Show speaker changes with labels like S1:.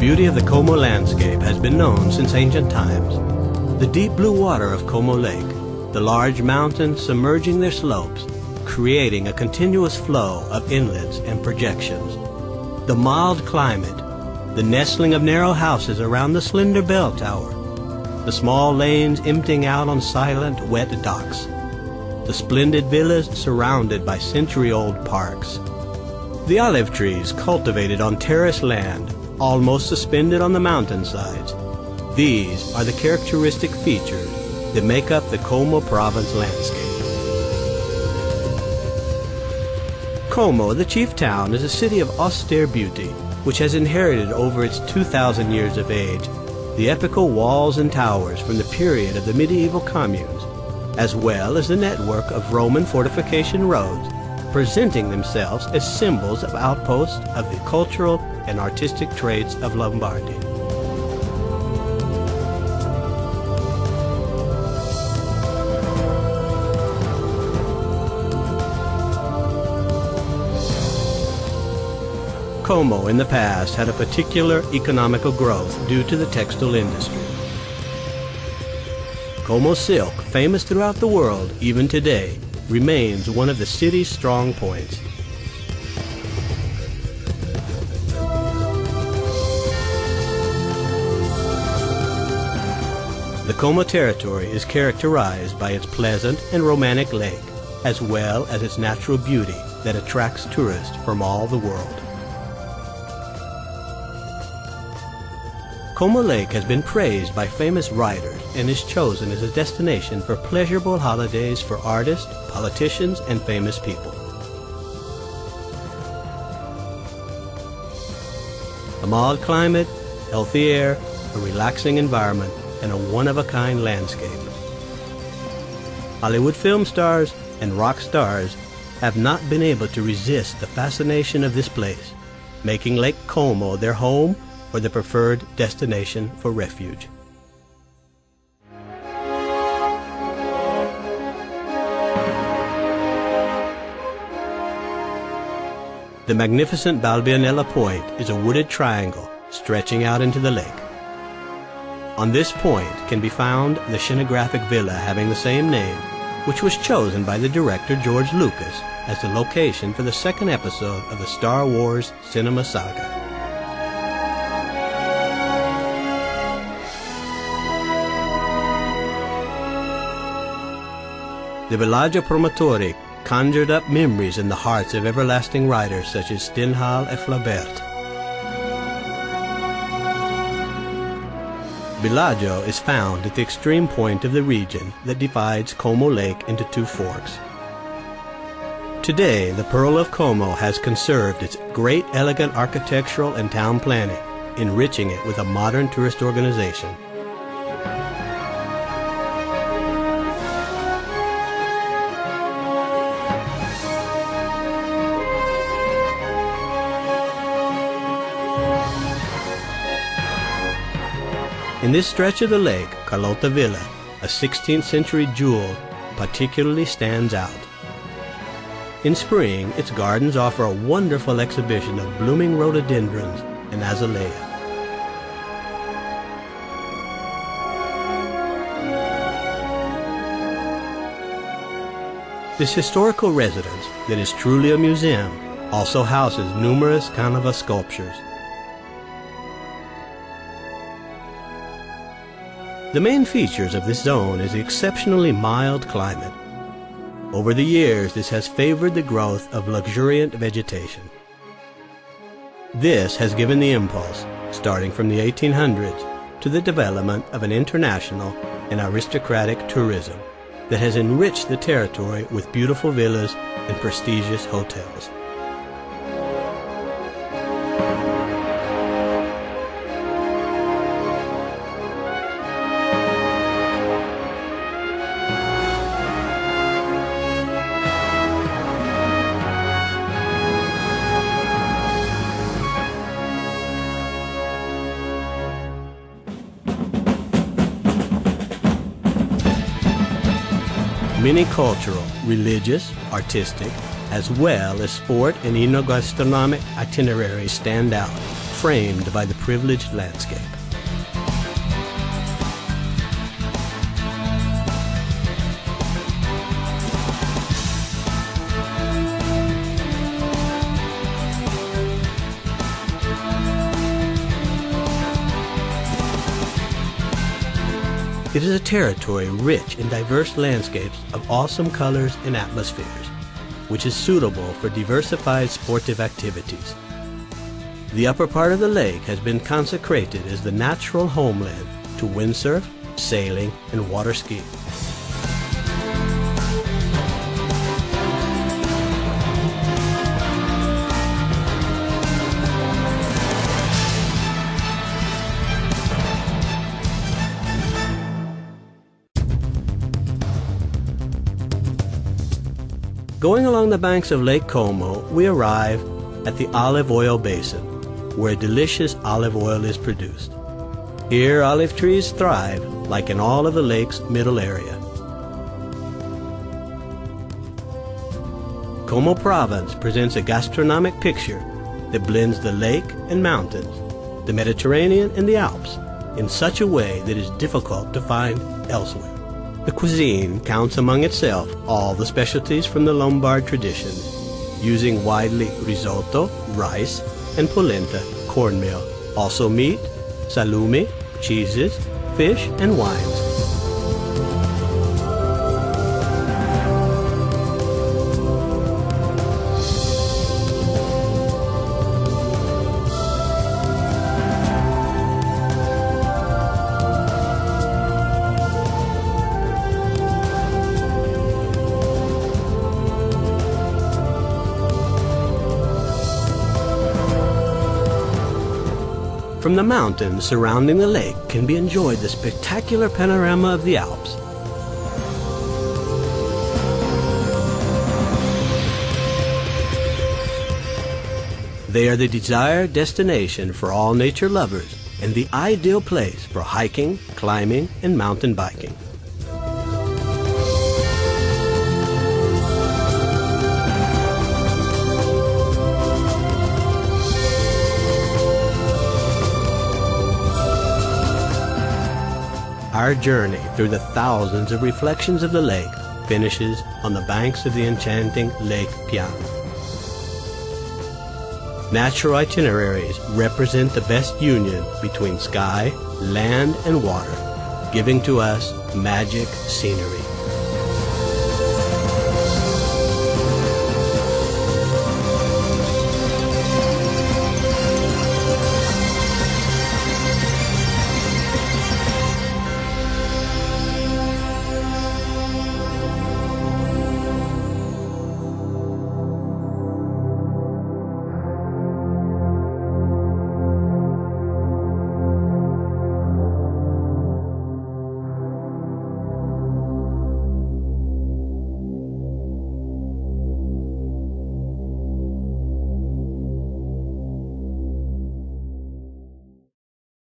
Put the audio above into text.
S1: beauty of the Como landscape has been known since ancient times. The deep blue water of Como Lake, the large mountains submerging their slopes, creating a continuous flow of inlets and projections. The mild climate, the nestling of narrow houses around the slender bell tower, the small lanes emptying out on silent, wet docks, the splendid villas surrounded by century-old parks, the olive trees cultivated on terraced land, almost suspended on the mountainsides. These are the characteristic features that make up the Como province landscape. Como, the chief town, is a city of austere beauty, which has inherited over its 2,000 years of age the epical walls and towers from the period of the medieval communes, as well as the network of Roman fortification roads, presenting themselves as symbols of outposts of the cultural and artistic traits of Lombardy. Como in the past had a particular economical growth due to the textile industry. Como silk, famous throughout the world even today, remains one of the city's strong points. The Como territory is characterized by its pleasant and romantic lake, as well as its natural beauty that attracts tourists from all the world. Como Lake has been praised by famous writers and is chosen as a destination for pleasurable holidays for artists, politicians, and famous people. A mild climate, healthy air, a relaxing environment, and a one-of-a-kind landscape. Hollywood film stars and rock stars have not been able to resist the fascination of this place, making Lake Como their home or the preferred destination for refuge. The magnificent Balbianella Point is a wooded triangle stretching out into the lake. On this point can be found the scenographic villa having the same name, which was chosen by the director George Lucas as the location for the second episode of the Star Wars cinema saga. The Villaggio Promontorio conjured up memories in the hearts of everlasting writers such as Stendhal and Flaubert. Villaggio is found at the extreme point of the region that divides Como Lake into two forks. Today, the Pearl of Como has conserved its great elegant architectural and town planning, enriching it with a modern tourist organization. In this stretch of the lake, Carlotta Villa, a 16th century jewel, particularly stands out. In spring, its gardens offer a wonderful exhibition of blooming rhododendrons and azalea. This historical residence, that is truly a museum, also houses numerous canvas sculptures. The main features of this zone is the exceptionally mild climate. Over the years, this has favored the growth of luxuriant vegetation. This has given the impulse, starting from the 1800s, to the development of an international and aristocratic tourism that has enriched the territory with beautiful villas and prestigious hotels. Many cultural, religious, artistic, as well as sport and enogastronomic itineraries stand out, framed by the privileged landscape. It is a territory rich in diverse landscapes of awesome colors and atmospheres, which is suitable for diversified sportive activities. The upper part of the lake has been consecrated as the natural homeland to windsurf, sailing, and water skiing. Going along the banks of Lake Como, we arrive at the olive oil basin, where delicious olive oil is produced. Here, olive trees thrive, like in all of the lake's middle area. Como Province presents a gastronomic picture that blends the lake and mountains, the Mediterranean and the Alps, in such a way that is difficult to find elsewhere. The cuisine counts among itself all the specialties from the Lombard tradition, using widely risotto, rice, and polenta, cornmeal, also meat, salumi, cheeses, fish, and wines. From the mountains surrounding the lake can be enjoyed the spectacular panorama of the Alps. They are the desired destination for all nature lovers and the ideal place for hiking, climbing, and mountain biking. Our journey through the thousands of reflections of the lake finishes on the banks of the enchanting Lake Piana. Natural itineraries represent the best union between sky, land, and water, giving to us magic scenery.